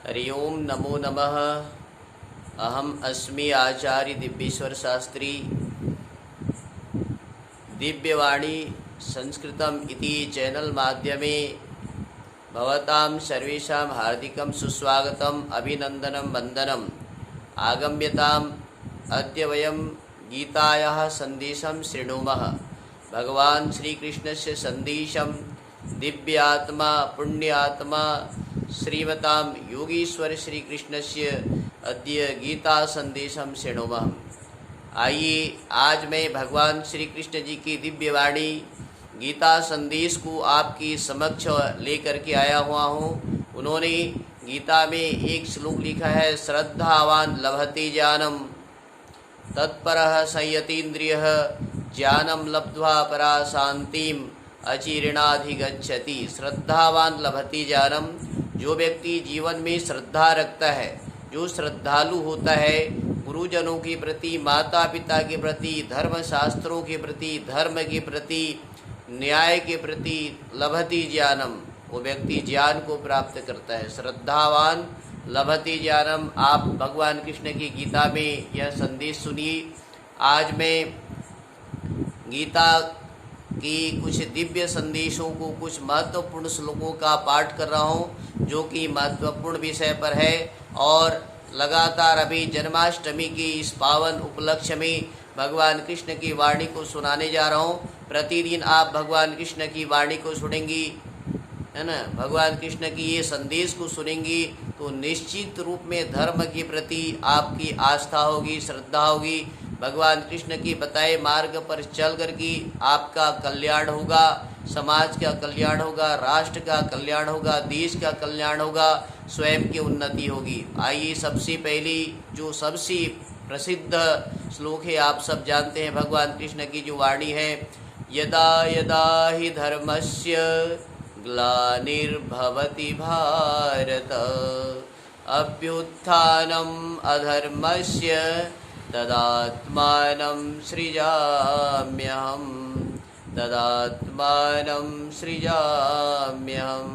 हरि ओम नमो नमः। अहम अस्मि आचार्य दिव्येश्वर शास्त्री। दिव्यवाणी संस्कृतम इति चैनल माध्यमे भवतां सर्वेषां हार्दिकं सुस्वागतम् अभिनन्दनं वन्दनम्। आगम्यताम् अद्य वयं गीतायाः सन्देशं शृणुमः। भगवान् श्रीकृष्णस्य सन्देशं दिव्यात्मा पुण्यात्मा श्रीमतां योगीश्वर श्रीकृष्णस्य अद्य गीता संदेशं शृणुमः। आइए आज मैं भगवान श्री कृष्ण जी की दिव्य वाणी गीता संदेश को आपकी समक्ष लेकर के आया हुआ हूँ। उन्होंने गीता में एक श्लोक लिखा है, श्रद्धावान लभते ज्ञानम तत्परः संयतीन्द्रियः ज्ञानम लब्ध्वा परा शांतिम अचिरेणाधिगच्छति। श्रद्धावान लभते ज्ञानम, जो व्यक्ति जीवन में श्रद्धा रखता है, जो श्रद्धालु होता है गुरुजनों के प्रति, माता पिता के प्रति, धर्म शास्त्रों के प्रति, धर्म के प्रति, न्याय के प्रति, लभति ज्ञानम, वो व्यक्ति ज्ञान को प्राप्त करता है। श्रद्धावान लभति ज्ञानम। आप भगवान कृष्ण की गीता में यह संदेश सुनिए। आज मैं गीता की कुछ दिव्य संदेशों को, कुछ महत्वपूर्ण श्लोकों का पाठ कर रहा हूँ, जो कि महत्वपूर्ण विषय पर है। और लगातार अभी जन्माष्टमी के इस पावन उपलक्ष्य में भगवान कृष्ण की वाणी को सुनाने जा रहा हूँ। प्रतिदिन आप भगवान कृष्ण की वाणी को सुनेंगी, है ना, भगवान कृष्ण की ये संदेश को सुनेंगी, तो निश्चित रूप में धर्म के प्रति आपकी आस्था होगी, श्रद्धा होगी। भगवान कृष्ण की बताए मार्ग पर चल कर के आपका कल्याण होगा, समाज का कल्याण होगा, राष्ट्र का कल्याण होगा, देश का कल्याण होगा, स्वयं की उन्नति होगी। आइए सबसे पहले जो सबसे प्रसिद्ध श्लोक है, आप सब जानते हैं, भगवान कृष्ण की जो वाणी है, यदा यदा हि धर्मस्य ग्लानिर्भवति भारत अभ्युत्थानम् अधर्मस्य तदात्मानं सृजाम्यहम् तदात्मानं सृजाम्यहम्।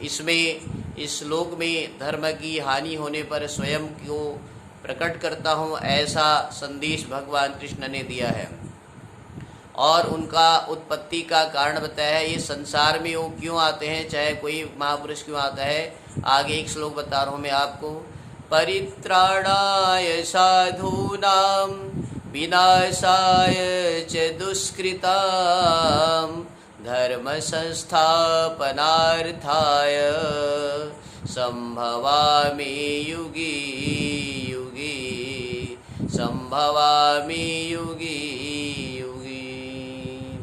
इसमें इस श्लोक में धर्म की हानि होने पर स्वयं को प्रकट करता हूँ, ऐसा संदेश भगवान कृष्ण ने दिया है। और उनका उत्पत्ति का कारण बताया है, ये संसार में वो क्यों आते हैं, चाहे कोई महापुरुष क्यों आता है। आगे एक श्लोक बता रहा हूँ मैं आपको। परित्राणाय साधूनां विनाशाय च दुष्कृतां धर्म संस्थापनार्थाय संभवामि युगे युगे संभवामि युगे युगे।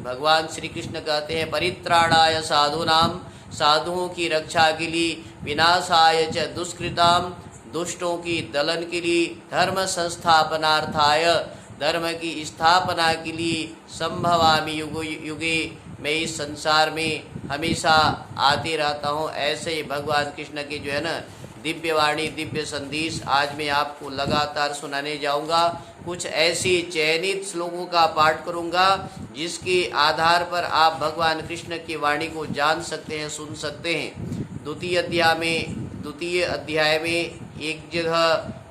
भगवान श्री कृष्ण कहते हैं, परित्राणाय साधूनां, साधुओं की रक्षा के लिए, विनाशाय च दुष्कृताम, दुष्टों की दलन के लिए, धर्म संस्थापनार्थाय, धर्म की स्थापना के लिए, संभवामि युगे युगे, मैं इस संसार में हमेशा आते रहता हूँ। ऐसे ही भगवान कृष्ण की जो है ना दिव्य वाणी, दिव्य संदेश आज मैं आपको लगातार सुनाने जाऊँगा। कुछ ऐसी चयनित श्लोकों का पाठ करूँगा जिसके आधार पर आप भगवान कृष्ण की वाणी को जान सकते हैं, सुन सकते हैं। द्वितीय अध्याय में एक जगह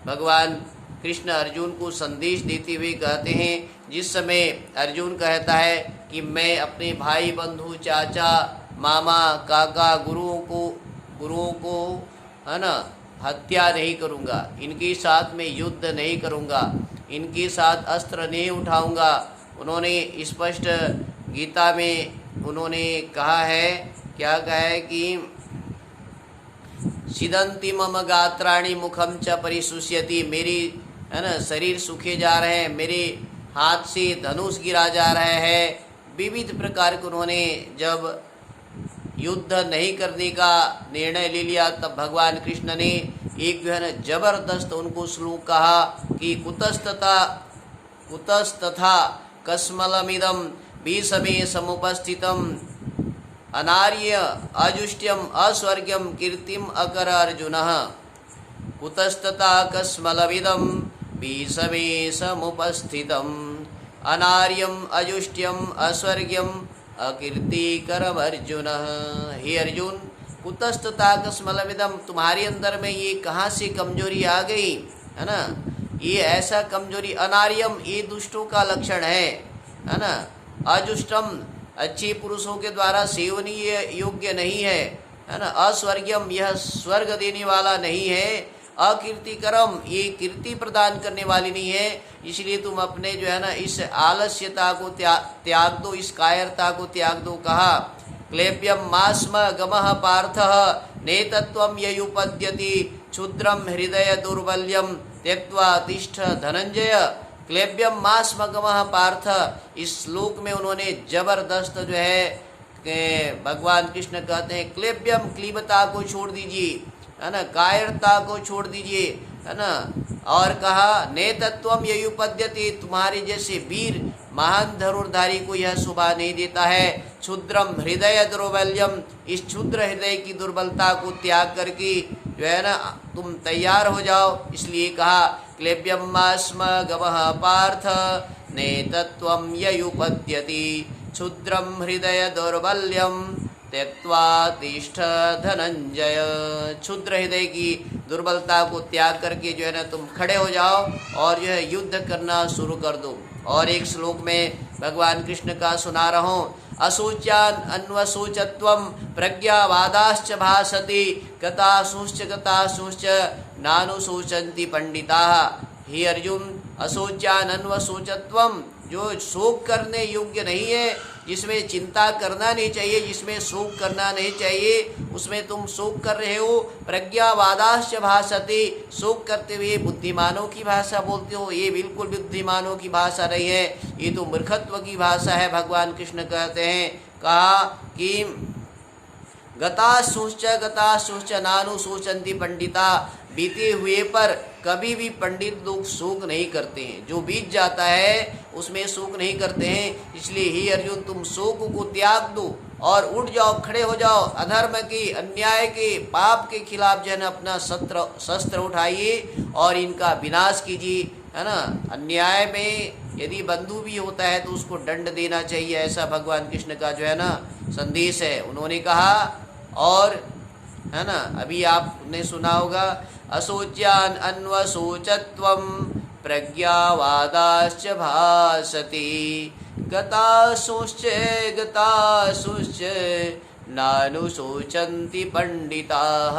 भगवान कृष्ण अर्जुन को संदेश देते हुए कहते हैं, जिस समय अर्जुन कहता है कि मैं अपने भाई बंधु चाचा मामा काका गुरुओं को है ना हत्या नहीं करूँगा, इनके साथ में युद्ध नहीं करूँगा, इनके साथ अस्त्र नहीं उठाऊँगा। उन्होंने स्पष्ट गीता में उन्होंने कहा है, क्या कहा है कि सिदंती मम गात्राणि मुखम च परिशुष्यति, मेरी है ना शरीर सूखे जा रहे हैं, मेरे हाथ से धनुष गिरा जा रहा है। विविध प्रकार के उन्होंने जब युद्ध नहीं करने का निर्णय ले लिया, तब भगवान कृष्ण ने एक जो है ना जबरदस्त उनको श्लोक कहा कि कुतस्तथा कस्मलमिदं भीषमे समुपस्थितम् अनार्य अजुष्ट्यम अस्वर्ग्यम कीर्तिम अकर अर्जुनः। कुतस्तथा कस्मलमिदं भीषमे समुपस्थितम् अनार्यम अजुष्ट्यम अस्वर्ग्यम अकीर्तिकरम अर्जुन। हे अर्जुन, कुतस्तताकस्मलमिदम, तुम्हारे अंदर में ये कहाँ से कमजोरी आ गई, है ना। ये ऐसा कमजोरी, अनार्यम, ये दुष्टों का लक्षण है ना। अजुष्टम, अच्छे पुरुषों के द्वारा सेवनीय योग्य नहीं है ना। अस्वर्गीयम, यह स्वर्ग देने वाला नहीं है। अकीर्तिकरम, ये कीर्ति प्रदान करने वाली नहीं है। इसलिए तुम अपने जो है ना इस आलस्यता को त्याग दो, इस कायरता को त्याग दो। कहा क्लेब्यम मास्म गमः पार्थः नेतत्वम ययुपद्यति क्षुद्रम हृदय दुर्बल्यम त्यक्त्वा तिष्ठ धनंजय। क्लेब्यम मास्म गमः पार्थ, इस श्लोक में उन्होंने जबरदस्त जो है भगवान कृष्ण कहते हैं क्लेब्यम, क्लीबता को छोड़ दीजिए, है ना, कायरता को छोड़ दीजिए, है ना। और कहा नेतत्वम ययुपद्यति, तुम्हारे जैसे वीर महान धनुर्धारी को यह शोभा नहीं देता है। क्षुद्रम हृदय दुर्बल्यम, इस क्षुद्र हृदय की दुर्बलता को त्याग करके जो है ना तुम तैयार हो जाओ। इसलिए कहा क्लेब्यम मास्म गमः पार्थ नेतत्वम ययुपद्यति क्षुद्रम हृदय दुर्बल्यम त्यक्त्वा तिष्ठ धनंजय। क्षुद्र हृदय की दुर्बलता को त्याग करके जो है ना तुम खड़े हो जाओ और जो है युद्ध करना शुरू कर दो। और एक श्लोक में भगवान कृष्ण का सुना रहा हूँ, अशोच्यान अन्वशोचत्वम प्रज्ञावादाश्च भासते गताशुश्च नानुशोचन्ति पंडिताः। हे अर्जुन, अशोच्यान अन्वशोचत्वम, जो शोक करने योग्य नहीं है, जिसमें चिंता करना नहीं चाहिए, जिसमें शोक करना नहीं चाहिए, उसमें तुम शोक कर रहे हो। प्रज्ञावादाश्च भासते, शोक करते हुए बुद्धिमानों की भाषा बोलते हो, ये बिल्कुल बुद्धिमानों की भाषा नहीं है, ये तो मूर्खत्व की भाषा है। भगवान कृष्ण कहते हैं, कहा कि गताशुश्च नानुशोचन्ति पंडिता, बीते हुए पर कभी भी पंडित लोग शोक नहीं करते हैं, जो बीत जाता है उसमें शोक नहीं करते हैं। इसलिए हे अर्जुन, तुम शोक को त्याग दो और उठ जाओ, खड़े हो जाओ। अधर्म के, अन्याय के, पाप के खिलाफ जो है ना अपना शस्त्र उठाइए और इनका विनाश कीजिए, है ना। अन्याय में यदि बंधु भी होता है तो उसको दंड देना चाहिए, ऐसा भगवान कृष्ण का जो है ना संदेश है। उन्होंने कहा, और है ना अभी आपने सुना होगा, अशोच्यान अन्वशोचत्वम प्रज्ञावादाश्च भासते गताशुश्च नानुशोचन्ति पंडिताः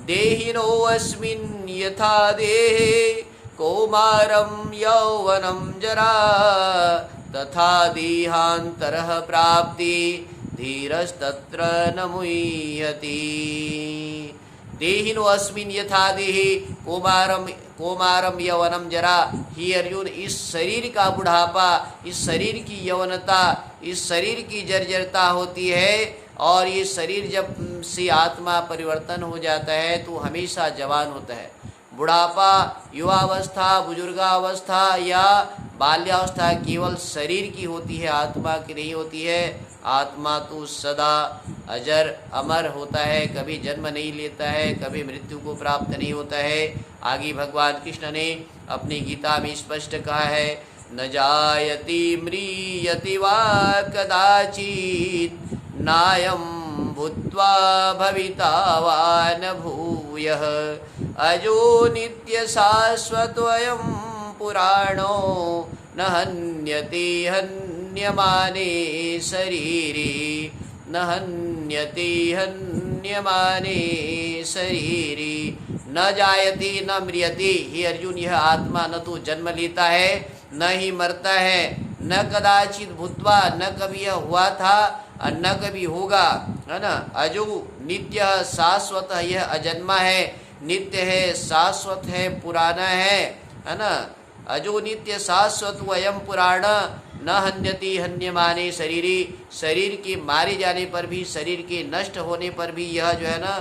देहिनोऽस्मिन् यथा देहे कौमारं यौवनं जरा तथा देहान्तरः प्राप्ति धीरस्तत्र न मुह्यति। देहिनो अस्मिन् यथा देहे कौमारम यवनम जरा। ही अर्जुन, इस शरीर का बुढ़ापा, इस शरीर की यवनता, इस शरीर की जर्जरता होती है, और ये शरीर जब से आत्मा परिवर्तन हो जाता है तो हमेशा जवान होता है। बुढ़ापा, युवावस्था, बुजुर्गावस्था या बाल्यावस्था केवल शरीर की होती है, आत्मा की नहीं होती है। आत्मा तो सदा अजर अमर होता है, कभी जन्म नहीं लेता है, कभी मृत्यु को प्राप्त नहीं होता है। आगे भगवान कृष्ण ने अपनी गीता में स्पष्ट कहा है, न जायति म्रियति वा कदाचित् नायं भूत्वा भविता वा न भूयः अजो नित्य शाश्वतोऽयं पुराणो न हन्यते हन्यमाने शरीरे न हन्यते हन्यमाने शरीरे। न जायते न म्रियते। हे अर्जुन, यह आत्मा न तो जन्म लेता है न ही मरता है, न कदाचित भूत्वा, न कभी यह हुआ था और न कभी होगा, है ना। अजो नित्य शाश्वत, यह अजन्मा है, नित्य है, शाश्वत है, पुराना है ना। अजो नित्य शाश्वत वयम पुराण न हन्यति हन्यमाने शरीरी। शरीर के मारे जाने पर भी, शरीर के नष्ट होने पर भी यह जो है ना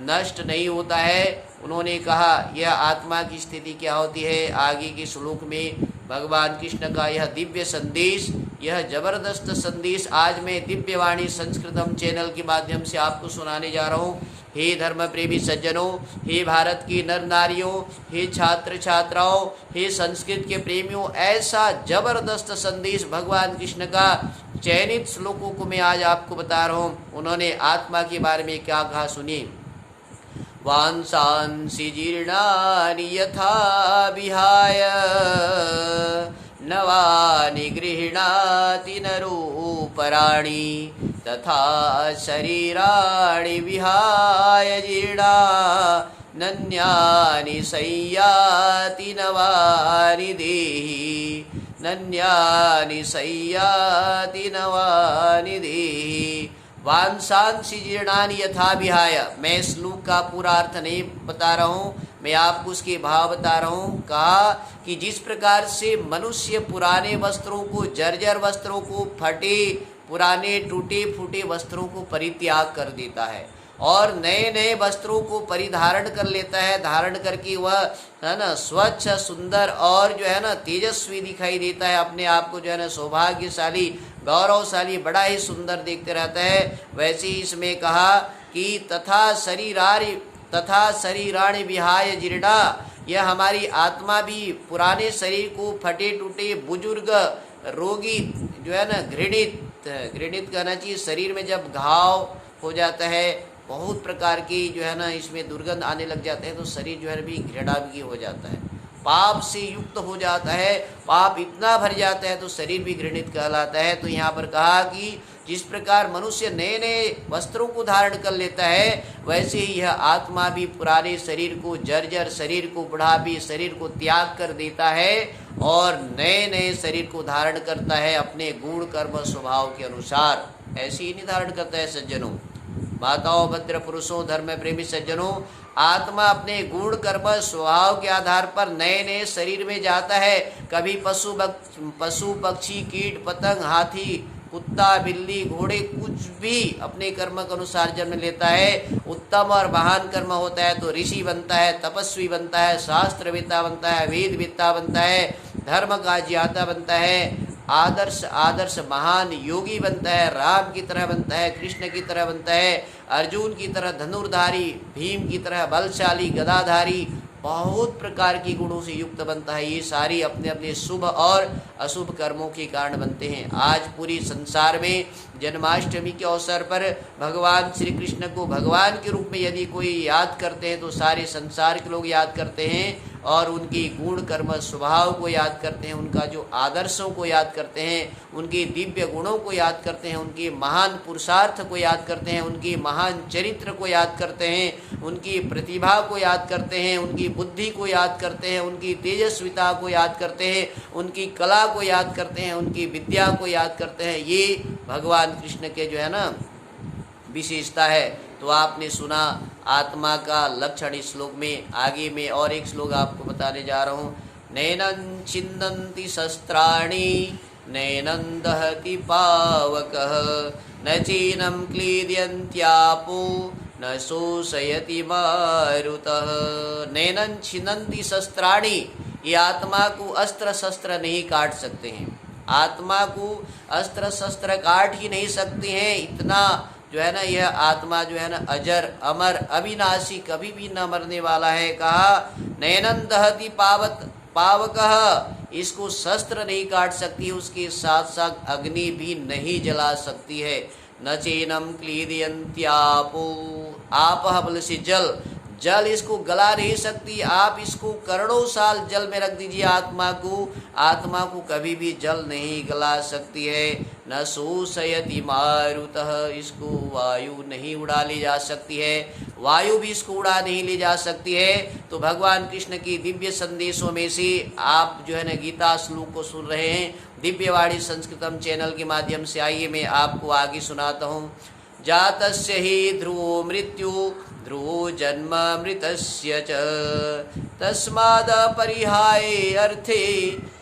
नष्ट नहीं होता है। उन्होंने कहा यह आत्मा की स्थिति क्या होती है। आगे के श्लोक में भगवान कृष्ण का यह दिव्य संदेश, यह जबरदस्त संदेश आज मैं दिव्यवाणी संस्कृतम चैनल के माध्यम से आपको सुनाने जा रहा हूँ। हे धर्म प्रेमी सज्जनों, हे भारत की नर नारियों, हे छात्र छात्राओं, हे संस्कृत के प्रेमियों, ऐसा जबरदस्त संदेश भगवान कृष्ण का चयनित श्लोकों को मैं आज आपको बता रहा हूँ। उन्होंने आत्मा के बारे में क्या कहा, सुनिए। वांसांसि जीर्णानि यथा विहाय नवानि गृह्णाति नरोपराणि तथा शरीराणि विहाय जीर्णा नन्यानि संयाति नवानि देहि नन्यानि संयाति नवानि देहि। वांसांसि जीर्णानि यथा विहाय। मैं श्लोक का पूरा अर्थ नहीं बता रहा हूँ, मैं आपको उसके भाव बता रहा हूँ। कहा कि जिस प्रकार से मनुष्य पुराने वस्त्रों को, जर्जर वस्त्रों को, फटे पुराने टूटे फूटे वस्त्रों को परित्याग कर देता है और नए नए वस्त्रों को परिधारण कर लेता है, धारण करके वह है ना स्वच्छ, सुंदर और जो है ना तेजस्वी दिखाई देता है, अपने आप को जो है ना सौभाग्यशाली, गौरवशाली, बड़ा ही सुंदर देखते रहता है। वैसे ही इसमें कहा कि तथा शरीराणि विहाय जीर्णा, यह हमारी आत्मा भी पुराने शरीर को, फटे टूटे, बुजुर्ग, रोगी, जो है ना घृणित कहना चाहिए, शरीर में जब घाव हो जाता है, बहुत प्रकार की जो है ना इसमें दुर्गंध आने लग जाते हैं, तो शरीर जो है भी घृणा भी हो जाता है, पाप से युक्त हो जाता है, पाप इतना भर जाता है तो शरीर भी घृणित कहलाता है। तो यहाँ पर कहा कि जिस प्रकार मनुष्य नए नए वस्त्रों को धारण कर लेता है, वैसे ही यह आत्मा भी पुराने शरीर को, जर्जर शरीर को, बुढ़ापी शरीर को त्याग कर देता है और नए नए शरीर को धारण करता है अपने गुण कर्म स्वभाव के अनुसार। ऐसे ही नहीं धारण करता है सज्जनों, माताओं, भद्र पुरुषों, धर्म प्रेमी सज्जनों, आत्मा अपने गुण कर्म स्वभाव के आधार पर नए नए शरीर में जाता है। कभी पशु पक्षी, कीट पतंग, हाथी, कुत्ता, बिल्ली, घोड़े, कुछ भी अपने कर्म के अनुसार जन्म लेता है। उत्तम और महान कर्म होता है तो ऋषि बनता है, तपस्वी बनता है, शास्त्रवेत्ता बनता है, वेदवेत्ता बनता है, धर्म का ज्ञाता बनता है, आदर्श महान योगी बनता है, राम की तरह बनता है, कृष्ण की तरह बनता है, अर्जुन की तरह धनुर्धारी, भीम की तरह बलशाली, गदाधारी, बहुत प्रकार की गुणों से युक्त बनता है। ये सारी अपने अपने शुभ और अशुभ कर्मों के कारण बनते हैं। आज पूरी संसार में जन्माष्टमी के अवसर पर भगवान श्री कृष्ण को भगवान के रूप में यदि कोई याद करते हैं तो सारे संसार के लोग याद करते हैं और उनकी गुण कर्म स्वभाव को याद करते हैं, उनका जो आदर्शों को याद करते हैं, उनके दिव्य गुणों को याद करते हैं, उनके महान पुरुषार्थ को याद करते हैं, उनकी महान चरित्र को याद करते हैं, उनकी प्रतिभा को याद करते हैं, उनकी बुद्धि को याद करते हैं, उनकी तेजस्विता को याद करते हैं, उनकी कला को याद करते हैं, उनकी विद्या को याद करते हैं। ये भगवान कृष्ण के जो है ना विशेषता है। तो आपने सुना आत्मा का लक्षण इस श्लोक में। आगे में और एक श्लोक आपको बताने जा रहा हूँ। नैनं छिन्दन्ति शस्त्राणि नैनं दहति पावकः न चैनं क्लीदयन्त्यापो न शोषयति मारुतः। नैनं छिन्दन्ति शस्त्राणि, ये आत्मा को अस्त्र शस्त्र नहीं काट सकते हैं, आत्मा को अस्त्र शस्त्र काट ही नहीं सकते हैं। इतना जो है ना यह आत्मा जो है ना अजर अमर अविनाशी, कभी भी न मरने वाला है। कहा नैनं दहति पावकः, इसको शस्त्र नहीं काट सकती, उसके साथ साथ अग्नि भी नहीं जला सकती है। न चैनं क्लीदयन्त्यापो, आपः बल से जल इसको गला नहीं सकती। आप इसको करोड़ों साल जल में रख दीजिए आत्मा को कभी भी जल नहीं गला सकती है। न शोषयति मारुतः, इसको वायु नहीं उड़ा ले जा सकती है, वायु भी इसको उड़ा नहीं ले जा सकती है। तो भगवान कृष्ण की दिव्य संदेशों में से आप जो है ना गीता श्लोक को सुन रहे हैं दिव्यवाणी संस्कृतम चैनल के माध्यम से। आइए मैं आपको आगे सुनाता हूँ। जातस्य हि ध्रुवो मृत्यु ध्रुवो जन्म मृतस्य च तस्माद् परिहाये अर्थे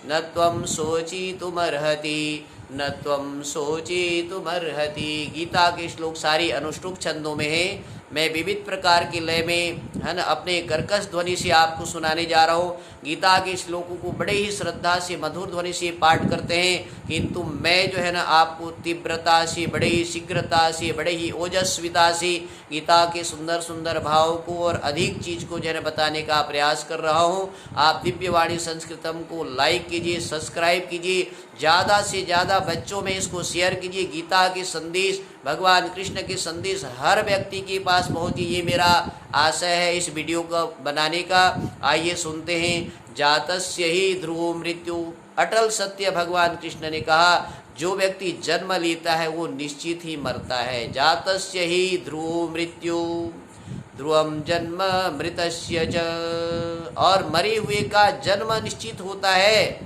न त्वं शोचितुमर्हति न त्वं शोचितुमर्हति। गीता के श्लोक सारी अनुष्टुप छंदों में है। मैं विविध प्रकार की लय में है ना अपने कर्कश ध्वनि से आपको सुनाने जा रहा हूँ। गीता के श्लोकों को बड़े ही श्रद्धा से मधुर ध्वनि से पाठ करते हैं, किंतु मैं जो है ना आपको तीव्रता से, बड़े ही शीघ्रता से, बड़े ही ओजस्विता से गीता के सुंदर सुंदर भाव को और अधिक चीज़ को जो है बताने का प्रयास कर रहा हूँ। आप दिव्यवाणी संस्कृतम को लाइक कीजिए, सब्सक्राइब कीजिए। ज़्यादा से ज़्यादा बच्चों में इसको शेयर कीजिए। गीता के संदेश, भगवान कृष्ण के संदेश हर व्यक्ति के पास पहुँचे, ये मेरा आशय है इस वीडियो को बनाने का। आइए सुनते हैं। जातस्य ही ध्रुवो मृत्यु, अटल सत्य भगवान कृष्ण ने कहा, जो व्यक्ति जन्म लेता है वो निश्चित ही मरता है। जातस्य ही ध्रुवो मृत्यु ध्रुवम जन्म मृतस्य च, और मरे हुए का जन्म निश्चित होता है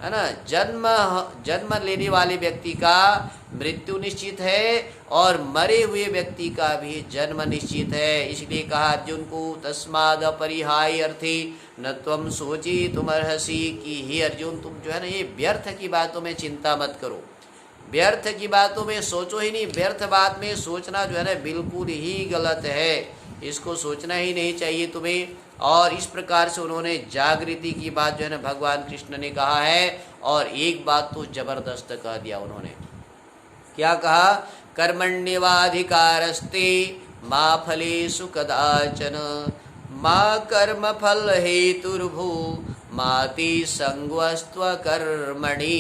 ना। जन्म लेने वाले व्यक्ति का मृत्यु निश्चित है और मरे हुए व्यक्ति का भी जन्म निश्चित है। इसलिए कहा अर्जुन को, तस्माद अपरिहाय अर्थे न त्वम सोची तुम अर्हसी, कि हे अर्जुन तुम जो है ना ये व्यर्थ की बातों में चिंता मत करो, व्यर्थ की बातों में सोचो ही नहीं। व्यर्थ बात में सोचना जो है ना बिल्कुल ही गलत है, इसको सोचना ही नहीं चाहिए तुम्हें। और इस प्रकार से उन्होंने जागृति की बात जो है ना भगवान कृष्ण ने कहा है। और एक बात तो जबरदस्त कह दिया उन्होंने, क्या कहा, कर्मण्येवाधिकारस्ते मा फलेषु कदाचन मा कर्म फल हेतुर्भू माति संगोऽस्त्व कर्मणि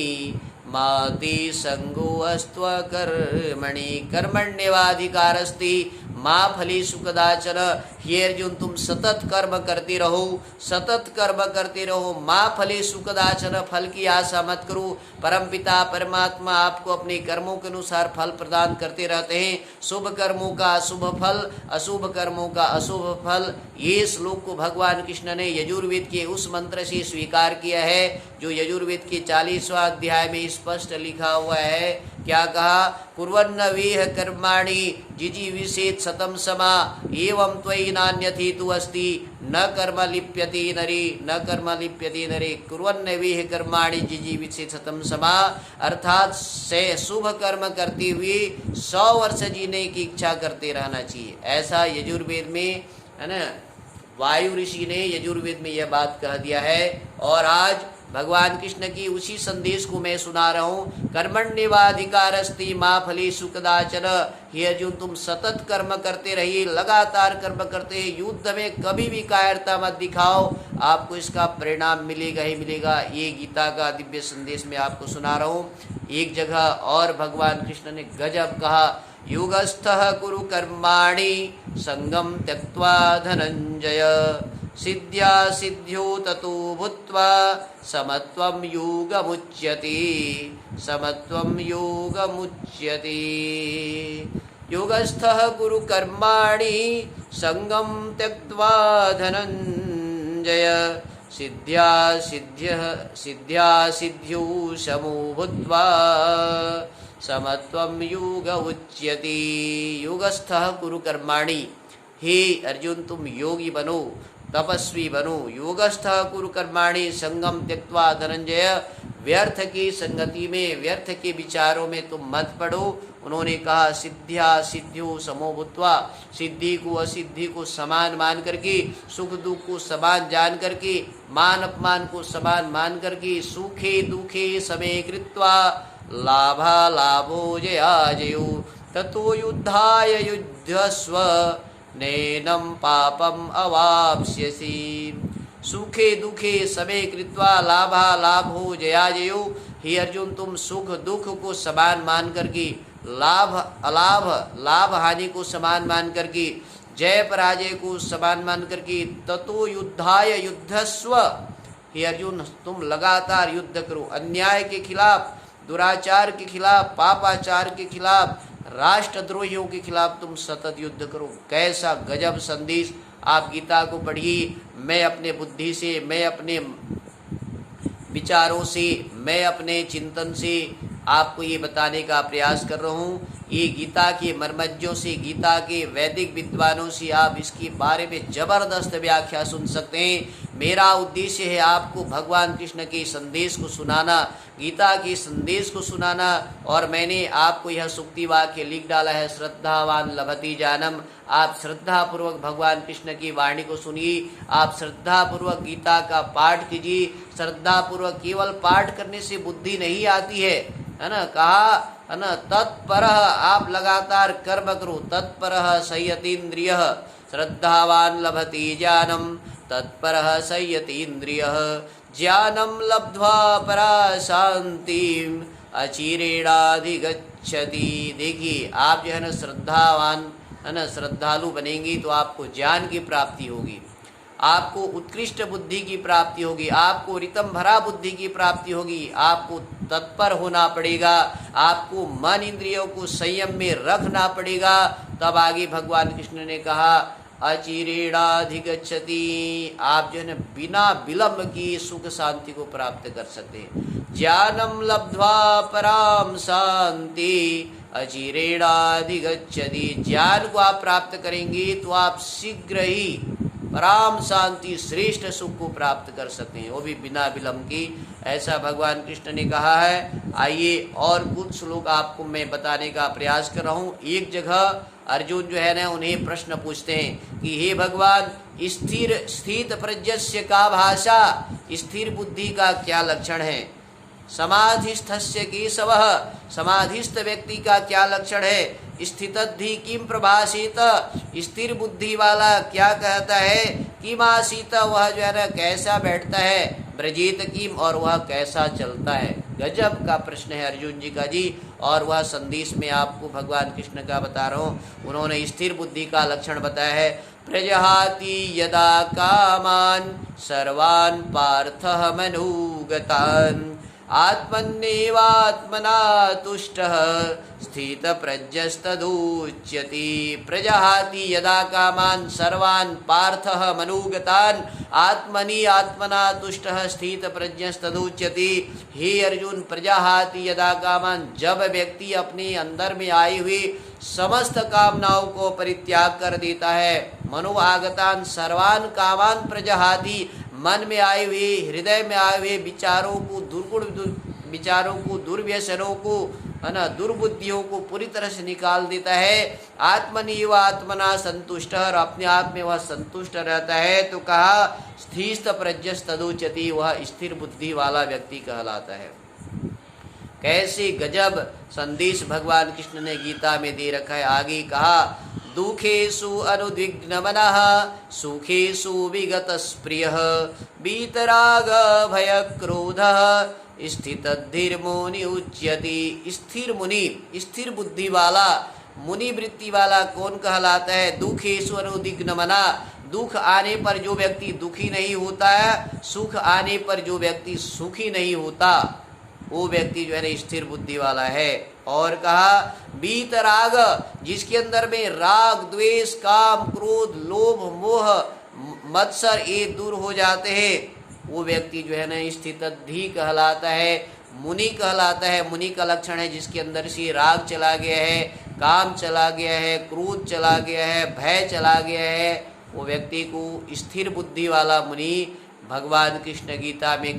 माति संगोऽस्त्व कर्मणि। कर्मण्येवाधिकारस्ते मा फलेषु कदाचन, हे अर्जुन तुम सतत कर्म करते रहो, सतत कर्म करते रहो। माँ फलेषु कदाचन, फल की आशा मत करो। परमपिता परमात्मा आपको अपने कर्मों के अनुसार फल प्रदान करते रहते हैं। शुभ कर्मों का अशुभ फल, अशुभ कर्मों का अशुभ फल। ये श्लोक को भगवान कृष्ण ने यजुर्वेद के उस मंत्र से स्वीकार किया है जो यजुर्वेद के 40वां अध्याय में स्पष्ट लिखा हुआ है। क्या कहा, कुर्वन्न वेह कर्माणि जिजीविषेत् शतं समा एवं त्वयि नान्यथेतु अस्ति न कर्म लिप्यते नरे न कर्म लिप्यते नरे। कुर्वन्न वेह कर्माणि जिजीविषेत् शतं समा, अर्थात से शुभ कर्म करते हुए 100 वर्ष जीने की इच्छा करते रहना चाहिए। ऐसा यजुर्वेद में है ना, वायु ऋषि ने यजुर्वेद में यह बात कह दिया है। और आज भगवान कृष्ण की उसी संदेश को मैं सुना रहा हूँ। कर्मण्येवाधिकारस्ते मा फलेषु कदाचन, हे अर्जुन तुम सतत कर्म करते रहिए, लगातार कर्म करते हैं। युद्ध में कभी भी कायरता मत दिखाओ, आपको इसका परिणाम मिलेगा ही मिलेगा। ये गीता का दिव्य संदेश मैं आपको सुना रहा हूँ। एक जगह और भगवान कृष्ण ने गजब कहा, योगस्थः कुरु कर्माणि संगम त्यक्त्वा धनंजय सिद्ध्या सिद्ध्यो ततो भूत्वा समत्वं योगमुच्यते समत्वं योगमुच्यते। योगस्थः कुरु कर्माणि संगम त्यक्त्वा धनंजय सिद्ध्या सिद्ध्यो समो भूत्वा समत्वं योग उच्यते। योगस्थः कुरु कर्माणि, हे अर्जुन तुम योगी बनो, तपस्वी बनो। योगस्थः कुरु कर्माणि संगम त्यक्त्वा धनंजय, व्यर्थ की संगति में, व्यर्थ के विचारों में तुम मत पड़ो। उन्होंने कहा, सिद्ध्या सिद्ध्यो समो भूत्वा, सिद्धि को असिद्धि को समान मान करके, सुख दुख को समान जान करके, मान अपमान को समान मान करके, सुखे दुखे समे कृत्वा लाभा लाभो जया जयो ततो युद्धाय युध्यस्व नैनं पापम अवाप्स्यसि। सुखे दुखे समे कृत्वा लाभा लाभो जया जयो, हे अर्जुन तुम सुख दुख को समान मान करके, लाभ अलाभ लाभ हानि को समान मान करके, जय पराजय को समान मान करके, ततो युद्धाय युद्धस्व, हे अर्जुन तुम लगातार युद्ध करो। अन्याय के खिलाफ, दुराचार के खिलाफ, पापाचार के खिलाफ, राष्ट्रद्रोहियों के खिलाफ तुम सतत युद्ध करो। कैसा गजब संदेश। आप गीता को पढ़िए। मैं अपने बुद्धि से, मैं अपने विचारों से, मैं अपने चिंतन से आपको ये बताने का प्रयास कर रहा हूँ। ये गीता के मर्मज्ञों से, गीता के वैदिक विद्वानों से आप इसके बारे में जबरदस्त व्याख्या सुन सकते हैं। मेरा उद्देश्य है आपको भगवान कृष्ण के संदेश को सुनाना, गीता के संदेश को सुनाना। और मैंने आपको यह सूक्ति वाक्य लिख डाला है, श्रद्धावान लभते जानम। आप श्रद्धापूर्वक भगवान कृष्ण की वाणी को सुनिए, आप श्रद्धापूर्वक गीता का पाठ कीजिए। श्रद्धापूर्वक केवल पाठ करने से बुद्धि नहीं आती है ना, कहा है ना, तत्परः आप लगातार कर्म करो। तत्परः संयतीन्द्रियः श्रद्धावान लभते ज्ञानम तत्परः संयतीन्द्रियः ज्ञानं लब्ध्वा परा शांतिम अचिरेणाधिगच्छति। देखिए, आप जो है ना श्रद्धावान है ना, श्रद्धालु बनेंगी तो आपको ज्ञान की प्राप्ति होगी, आपको उत्कृष्ट बुद्धि की प्राप्ति होगी, आपको रितम भरा बुद्धि की प्राप्ति होगी, आपको तत्पर होना पड़ेगा, आपको मन इंद्रियों को संयम में रखना पड़ेगा। तब आगे भगवान कृष्ण ने कहा अचिरेणाधिगच्छति, आप जो है ना बिना विलंब की सुख शांति को प्राप्त कर सकते हैं। ज्ञानम लब्ध्वा पराम शांति अचिरेणाधिगच्छति, ज्ञान को आप प्राप्त करेंगे तो आप शीघ्र ही पराम शांति श्रेष्ठ सुख को प्राप्त कर सकते हैं, वो भी बिना विलंब की। ऐसा भगवान कृष्ण ने कहा है। आइए और कुछ श्लोक आपको मैं बताने का प्रयास कर रहा हूँ। एक जगह अर्जुन जो है ना उन्हें प्रश्न पूछते हैं कि हे भगवान, स्थिर स्थित प्रज्ञस्य का भाषा, स्थिर बुद्धि का क्या लक्षण है? समाधिस्थस्य केशवः, समाधिस्थ व्यक्ति का क्या लक्षण है? स्थितद्धि किम प्रभाषित, स्थिर बुद्धि वाला क्या कहता है? किम आसीत, वह जो है ना कैसा बैठता है? ब्रजेत किम, और वह कैसा चलता है? गजब का प्रश्न है अर्जुन जी का जी। और वह संदेश में आपको भगवान कृष्ण का बता रहा हूँ। उन्होंने स्थिर बुद्धि का लक्षण बताया है। प्रजहाति यदा कामान सर्वान् पार्थः मनोगतान् आत्मन्नेवात्मना तुष्टः स्थितप्रज्ञस्तदुच्यते। प्रजहाति यदा कामान् सर्वान् पार्थः मनोगतान् आत्मनि आत्मना तुष्टः स्थितप्रज्ञस्तदुच्यते। हे अर्जुन, प्रजहाति यदा कामान्, जब व्यक्ति अपने अंदर में आई हुई समस्त कामनाओं को परित्याग कर देता है। मनो आगतान सर्वान कामान प्रजहाति, मन में आए हुए, हृदय में आए हुए विचारों को, दुर्गुण विचारों को, दुर्व्यसनों को, है ना, दुर्बुद्धियों को पूरी तरह से निकाल देता है। आत्मनि व आत्मना संतुष्ट, और अपने आप में वह संतुष्ट रहता है। तो कहा स्थित प्रज्ञस्तदुच्यते, वह स्थिर बुद्धि वाला व्यक्ति कहलाता है। कैसे गजब संदेश भगवान कृष्ण ने गीता में दे रखा है। आगे कहा दुखेषु अनुद्विग्न मनः सुखेषु विगत स्प्रियः वीतराग भय क्रोधः स्थितधीर्मुनि उच्यते। स्थिर मुनि, स्थिर बुद्धि वाला, मुनि वृत्ति वाला कौन कहलाता है? दुखेषु अनुद्विग्न मना, दुख आने पर जो व्यक्ति दुखी नहीं होता है, सुख आने पर जो व्यक्ति सुखी नहीं होता, वो व्यक्ति जो है ना स्थिर बुद्धि वाला है। और कहा वीतराग, जिसके अंदर में राग द्वेष काम क्रोध लोभ मोह मत्सर ये दूर हो जाते हैं, वो व्यक्ति जो है ना स्थितद्धि कहलाता है, मुनि कहलाता है। मुनि का लक्षण है जिसके अंदर से राग चला गया है, काम चला गया है, क्रोध चला गया है, भय चला गया है, वो व्यक्ति को स्थिर बुद्धि वाला मुनि भगवान कृष्ण गीता में